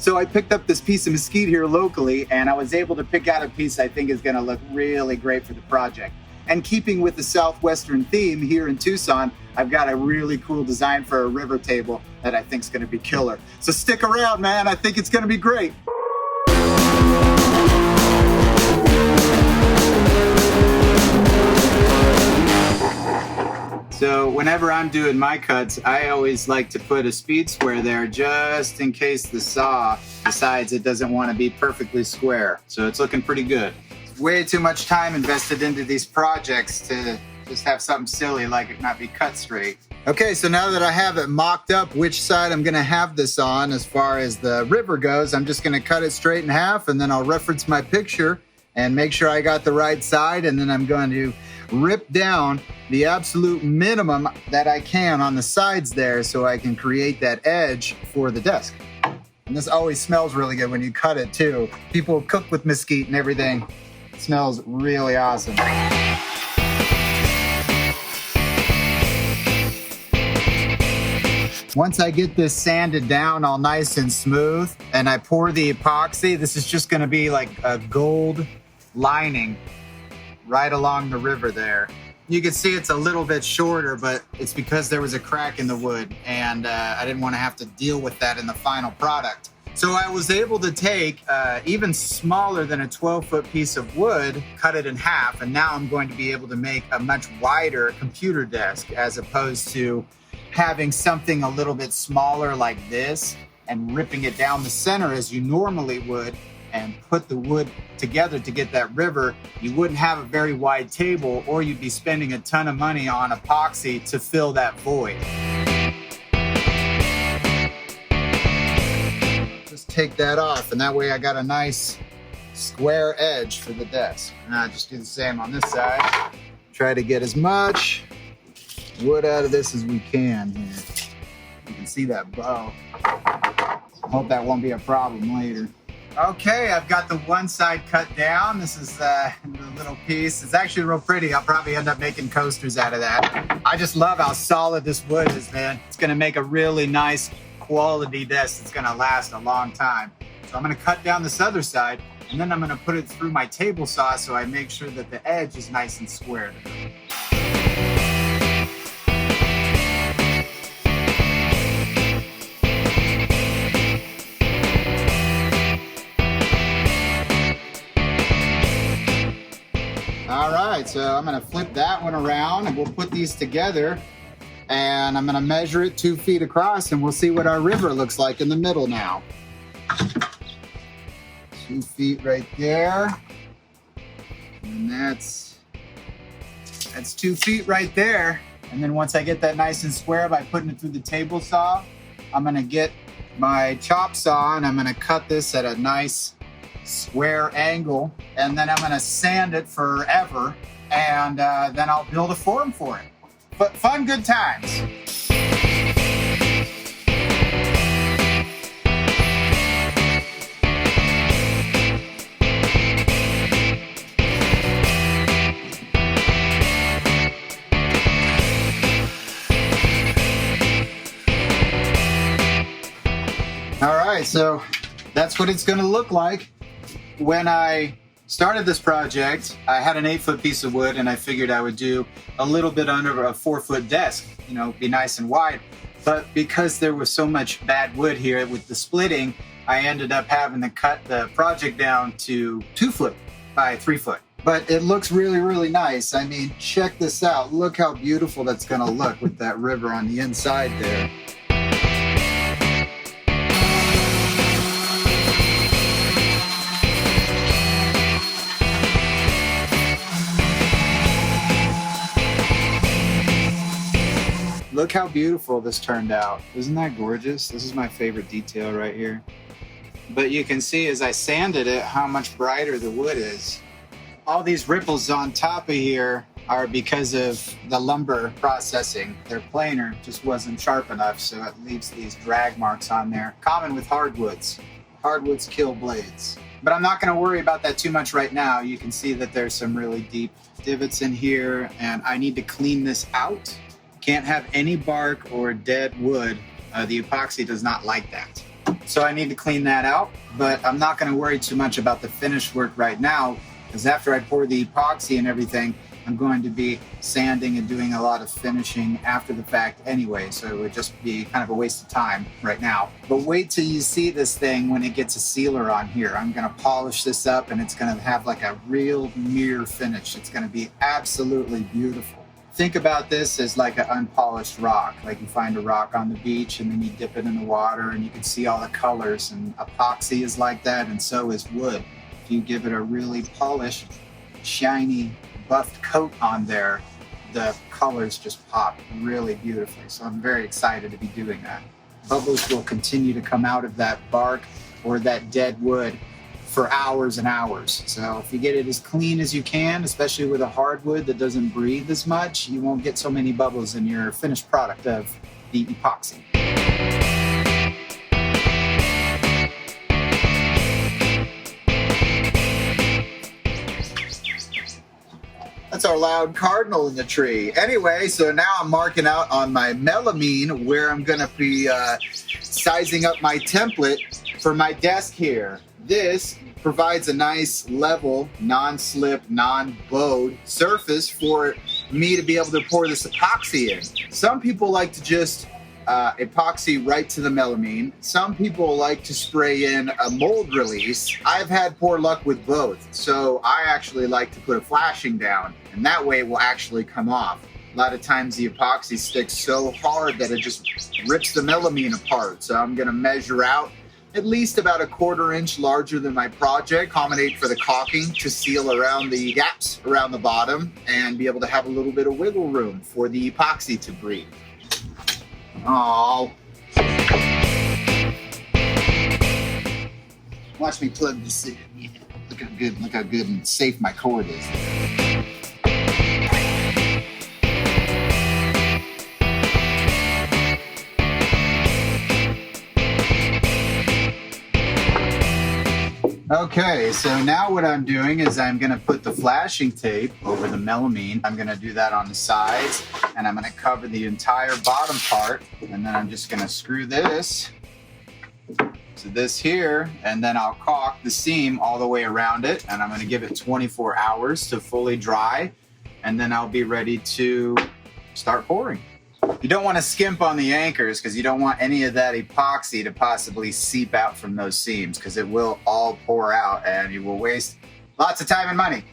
So I picked up this piece of mesquite here locally, and I was able to pick out a piece I think is gonna look really great for the project. And keeping with the Southwestern theme here in Tucson, I've got a really cool design for a river table that I think is gonna be killer. So stick around, man, I think it's gonna be great. So whenever I'm doing my cuts, I always like to put a speed square there just in case the saw decides it doesn't want to be perfectly square. So it's looking pretty good. It's way too much time invested into these projects to just have something silly like it not be cut straight. Okay, so now that I have it mocked up which side I'm gonna have this on as far as the river goes, I'm just gonna cut it straight in half, and then I'll reference my picture and make sure I got the right side, and then I'm going to rip down the absolute minimum that I can on the sides there so I can create that edge for the desk. And this always smells really good when you cut it too. People cook with mesquite and everything. It smells really awesome. Once I get this sanded down all nice and smooth and I pour the epoxy, this is just gonna be like a gold lining right along the river there. You can see it's a little bit shorter, but it's because there was a crack in the wood, and I didn't want to have to deal with that in the final product. So I was able to take even smaller than a 12-foot piece of wood, cut it in half, and now I'm going to be able to make a much wider computer desk as opposed to having something a little bit smaller like this and ripping it down the center as you normally would and put the wood together to get that river. You wouldn't have a very wide table, or you'd be spending a ton of money on epoxy to fill that void. Just take that off, and that way I got a nice square edge for the desk. And I'll just do the same on this side. Try to get as much wood out of this as we can here. You can see that bow. Hope that won't be a problem later. Okay, I've got the one side cut down. This is the little piece. It's actually real pretty. I'll probably end up making coasters out of that. I just love how solid this wood is, man. It's gonna make a really nice quality desk that's gonna last a long time. So I'm gonna cut down this other side, and then I'm gonna put it through my table saw so I make sure that the edge is nice and squared. All right, so I'm gonna flip that one around and we'll put these together, and I'm gonna measure it 2 feet across, and we'll see what our river looks like in the middle now. 2 feet right there. And that's 2 feet right there. And then once I get that nice and square by putting it through the table saw, I'm gonna get my chop saw and I'm gonna cut this at a nice square angle, and then I'm gonna sand it forever, and then I'll build a form for it. But fun, good times. All right, so that's what it's gonna look like. When I started this project, I had an 8-foot piece of wood, and I figured I would do a little bit under a 4-foot desk, you know, be nice and wide. But because there was so much bad wood here with the splitting, I ended up having to cut the project down to 2 foot by 3 foot. But it looks really, really nice. I mean, check this out. Look how beautiful that's gonna look with that river on the inside there. Look how beautiful this turned out. Isn't that gorgeous? This is my favorite detail right here. But you can see as I sanded it how much brighter the wood is. All these ripples on top of here are because of the lumber processing. Their planer just wasn't sharp enough, so it leaves these drag marks on there. Common with hardwoods. Hardwoods kill blades. But I'm not gonna worry about that too much right now. You can see that there's some really deep divots in here, and I need to clean this out. Can't have any bark or dead wood. The epoxy does not like that. so I need to clean that out. But I'm not going to worry too much about the finish work right now, because after I pour the epoxy and everything, I'm going to be sanding and doing a lot of finishing after the fact anyway, so it would just be kind of a waste of time right now. But wait till you see this thing when it gets a sealer on here. I'm going to polish this up and it's going to have like a real mirror finish. It's going to be absolutely beautiful. Think about this as like an unpolished rock. Like you find a rock on the beach and then you dip it in the water and you can see all the colors, and epoxy is like that, and so is wood. If you give it a really polished, shiny, buffed coat on there, the colors just pop really beautifully. So I'm very excited to be doing that. Bubbles will continue to come out of that bark or that dead wood for hours and hours. So if you get it as clean as you can, especially with a hardwood that doesn't breathe as much, you won't get so many bubbles in your finished product of the epoxy. That's our loud cardinal in the tree. Anyway, so now I'm marking out on my melamine where I'm gonna be sizing up my template for my desk here. This provides a nice level, non-slip, non-bowed surface for me to be able to pour this epoxy in. Some people like to just epoxy right to the melamine. Some people like to spray in a mold release. I've had poor luck with both, so I actually like to put a flashing down, and that way it will actually come off. A lot of times the epoxy sticks so hard that it just rips the melamine apart, so I'm gonna measure out at least about a 1/4 inch larger than my project, accommodate for the caulking to seal around the gaps around the bottom and be able to have a little bit of wiggle room for the epoxy to breathe. Oh. Watch me plug this in. Yeah. Look how good and safe my cord is. Okay, so now what I'm doing is I'm gonna put the flashing tape over the melamine. I'm gonna do that on the sides, and I'm gonna cover the entire bottom part, and then I'm just gonna screw this to this here, and then I'll caulk the seam all the way around it, and I'm gonna give it 24 hours to fully dry, and then I'll be ready to start pouring. You don't want to skimp on the anchors because you don't want any of that epoxy to possibly seep out from those seams, because it will all pour out and you will waste lots of time and money.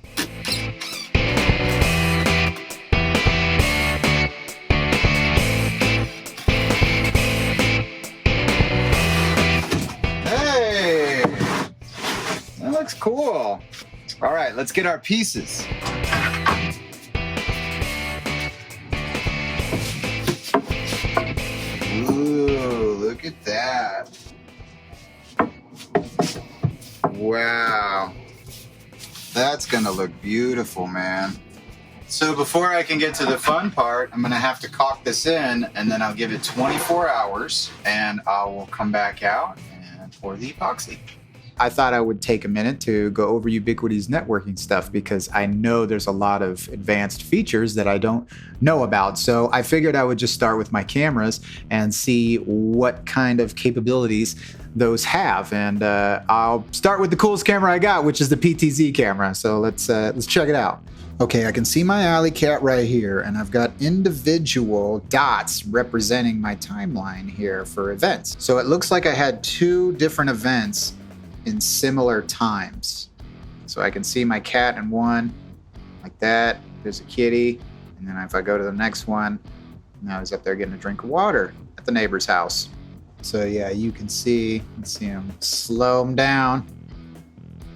Hey, that looks cool. All right, let's get our pieces. Look at that. Wow. That's gonna look beautiful, man. So before I can get to the fun part, I'm gonna have to caulk this in, and then I'll give it 24 hours and I will come back out and pour the epoxy. I thought I would take a minute to go over Ubiquity's networking stuff, because I know there's a lot of advanced features that I don't know about. So I figured I would just start with my cameras and see what kind of capabilities those have. And I'll start with the coolest camera I got, which is the PTZ camera. So let's check it out. Okay, I can see my alley cat right here, and I've got individual dots representing my timeline here for events. So it looks like I had 2 different events in similar times. So I can see my cat in one, like that. There's a kitty. And then if I go to the next one, now he's up there getting a drink of water at the neighbor's house. So yeah, you can see, let's see him, slow him down.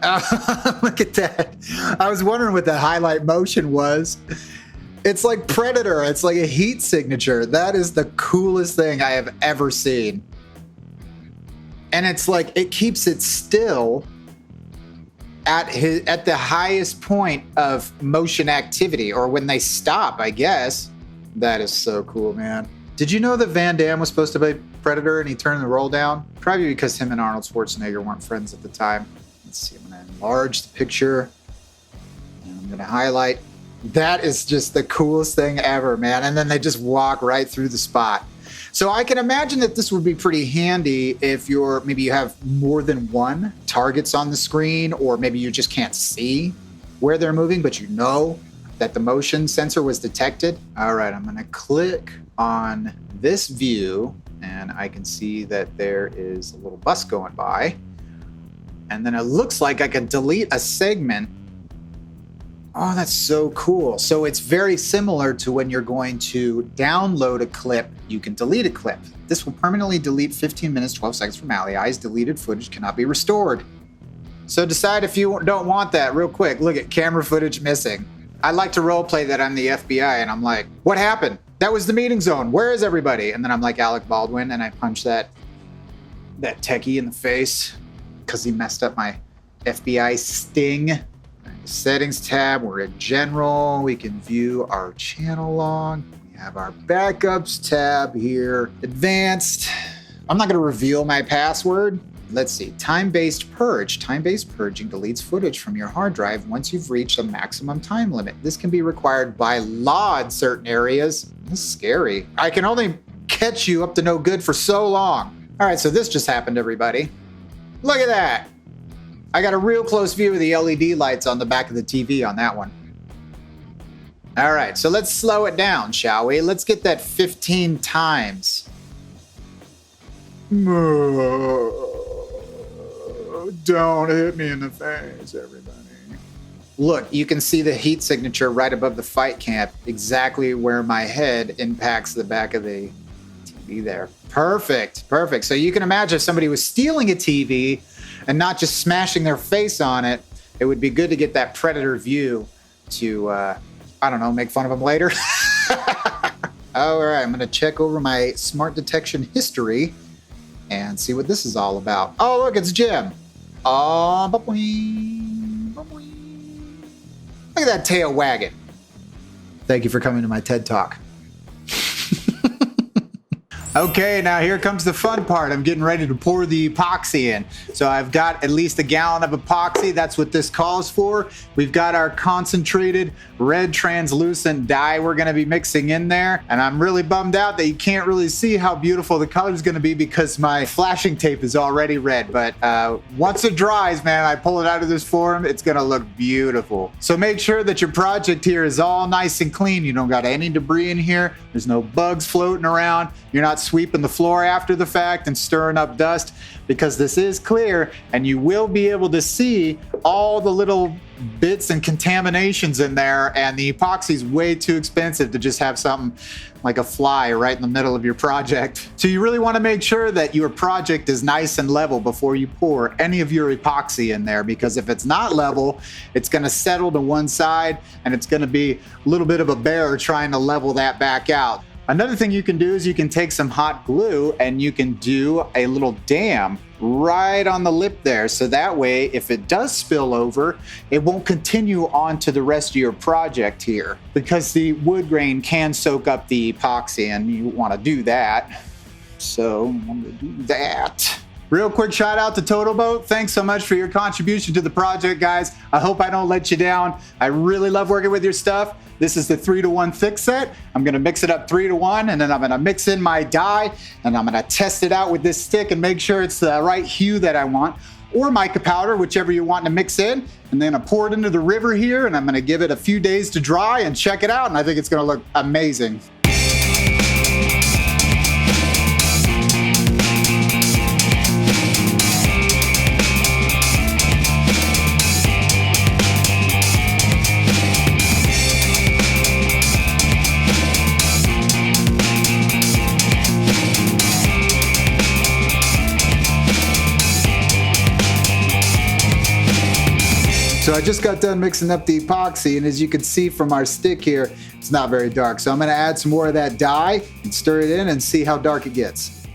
Oh, look at that. I was wondering what that highlight motion was. It's like Predator. It's like a heat signature. That is the coolest thing I have ever seen. And it's like it keeps it still at the highest point of motion activity, or when they stop, I guess. That is so cool, man. Did you know that Van Damme was supposed to be Predator and he turned the roll down? Probably because him and Arnold Schwarzenegger weren't friends at the time. Let's see, I'm gonna enlarge the picture and I'm gonna highlight. That is just the coolest thing ever, man. And then they just walk right through the spot. So I can imagine that this would be pretty handy if maybe you have more than one targets on the screen, or maybe you just can't see where they're moving, but you know that the motion sensor was detected. All right, I'm gonna click on this view and I can see that there is a little bus going by. And then it looks like I can delete a segment. Oh, that's so cool. So it's very similar to when you're going to download a clip, you can delete a clip. This will permanently delete 15 minutes, 12 seconds from AliEye's. Deleted footage cannot be restored. So decide if you don't want that real quick. Look at camera footage missing. I like to role play that I'm the FBI and I'm like, what happened? That was the meeting zone. Where is everybody? And then I'm like Alec Baldwin and I punch that techie in the face because he messed up my FBI sting. Settings tab, we're at general. We can view our channel log. We have our backups tab here. Advanced. I'm not going to reveal my password. Let's see. Time-based purge. Time-based purging deletes footage from your hard drive once you've reached a maximum time limit. This can be required by law in certain areas. This is scary. I can only catch you up to no good for so long. All right, so this just happened, everybody. Look at that. I got a real close view of the LED lights on the back of the TV on that one. All right, so let's slow it down, shall we? Let's get that 15 times. Don't hit me in the face, everybody. Look, you can see the heat signature right above the fight camp, exactly where my head impacts the back of the TV there. Perfect, perfect. So you can imagine if somebody was stealing a TV and not just smashing their face on it, it would be good to get that predator view to, I don't know, make fun of them later. All right, I'm gonna check over my smart detection history and see what this is all about. Oh, look, it's Jim. Oh, look at that tail wagging. Thank you for coming to my TED Talk. Okay, now here comes the fun part. I'm getting ready to pour the epoxy in. So I've got at least a gallon of epoxy. That's what this calls for. We've got our concentrated red translucent dye we're gonna be mixing in there. And I'm really bummed out that you can't really see how beautiful the color is gonna be because my flashing tape is already red. But once it dries, man, I pull it out of this form, it's gonna look beautiful. So make sure that your project here is all nice and clean. You don't got any debris in here. There's no bugs floating around. You're not sweeping the floor after the fact and stirring up dust, because this is clear and you will be able to see all the little bits and contaminations in there, and the epoxy is way too expensive to just have something like a fly right in the middle of your project. So you really want to make sure that your project is nice and level before you pour any of your epoxy in there, because if it's not level, it's going to settle to one side and it's going to be a little bit of a bear trying to level that back out. Another thing you can do is you can take some hot glue and you can do a little dam right on the lip there. So that way, if it does spill over, it won't continue on to the rest of your project here, because the wood grain can soak up the epoxy and you want to do that. So I'm going to do that. Real quick shout out to Total Boat. Thanks so much for your contribution to the project, guys. I hope I don't let you down. I really love working with your stuff. This is the 3-to-1 thick set. I'm gonna mix it up 3-to-1, and then I'm gonna mix in my dye, and I'm gonna test it out with this stick and make sure it's the right hue that I want, or mica powder, whichever you want to mix in. And then I pour it into the river here, and I'm gonna give it a few days to dry and check it out, and I think it's gonna look amazing. So I just got done mixing up the epoxy, and as you can see from our stick here, it's not very dark. So I'm gonna add some more of that dye and stir it in and see how dark it gets.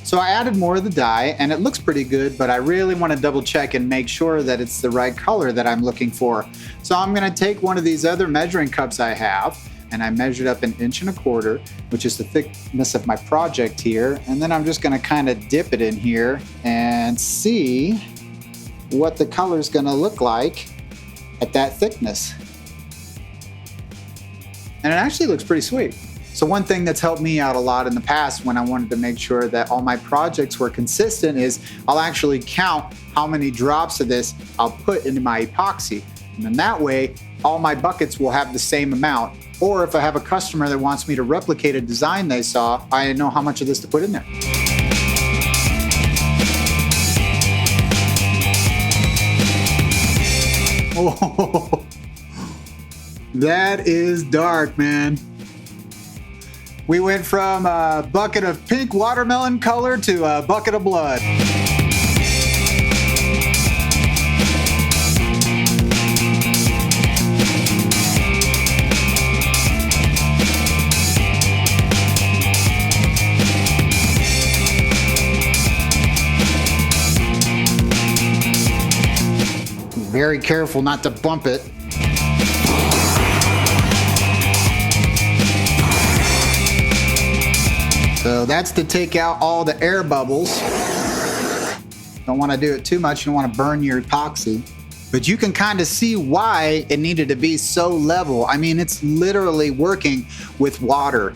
So I added more of the dye and it looks pretty good, but I really wanna double check and make sure that it's the right color that I'm looking for. So I'm gonna take one of these other measuring cups I have, and I measured up 1.25 inches, which is the thickness of my project here. And then I'm just gonna kind of dip it in here and see what the color is going to look like at that thickness. And it actually looks pretty sweet. So one thing that's helped me out a lot in the past when I wanted to make sure that all my projects were consistent is I'll actually count how many drops of this I'll put into my epoxy. And then that way, all my buckets will have the same amount. Or if I have a customer that wants me to replicate a design they saw, I know how much of this to put in there. Oh, that is dark, man. We went from a bucket of pink watermelon color to a bucket of blood. Very careful not to bump it. So that's to take out all the air bubbles. Don't want to do it too much. You don't want to burn your epoxy. But you can kind of see why it needed to be so level. I mean, it's literally working with water.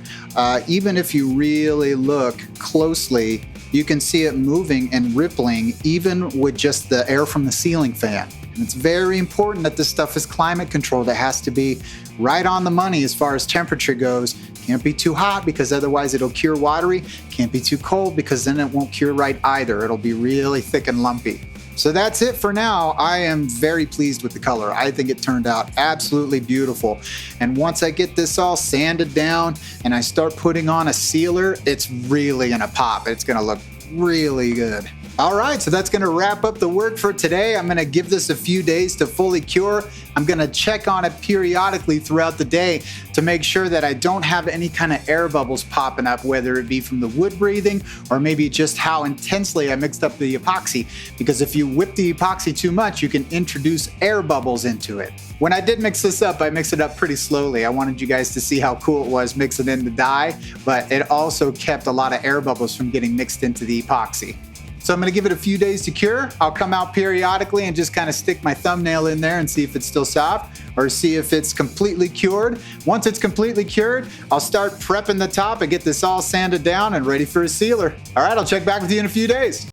Even if you really look closely, you can see it moving and rippling even with just the air from the ceiling fan. And it's very important that this stuff is climate controlled. It has to be right on the money as far as temperature goes. Can't be too hot because otherwise it'll cure watery. Can't be too cold because then it won't cure right either. It'll be really thick and lumpy. So that's it for now. I am very pleased with the color. I think it turned out absolutely beautiful. And once I get this all sanded down and I start putting on a sealer, it's really gonna pop. It's gonna look really good. All right, so that's gonna wrap up the work for today. I'm gonna give this a few days to fully cure. I'm gonna check on it periodically throughout the day to make sure that I don't have any kind of air bubbles popping up, whether it be from the wood breathing or maybe just how intensely I mixed up the epoxy. Because if you whip the epoxy too much, you can introduce air bubbles into it. When I did mix this up, I mixed it up pretty slowly. I wanted you guys to see how cool it was mixing in the dye, but it also kept a lot of air bubbles from getting mixed into the epoxy. So I'm gonna give it a few days to cure. I'll come out periodically and just kind of stick my thumbnail in there and see if it's still soft or see if it's completely cured. Once it's completely cured, I'll start prepping the top and get this all sanded down and ready for a sealer. All right, I'll check back with you in a few days.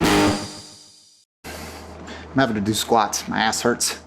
I'm having to do squats. My ass hurts.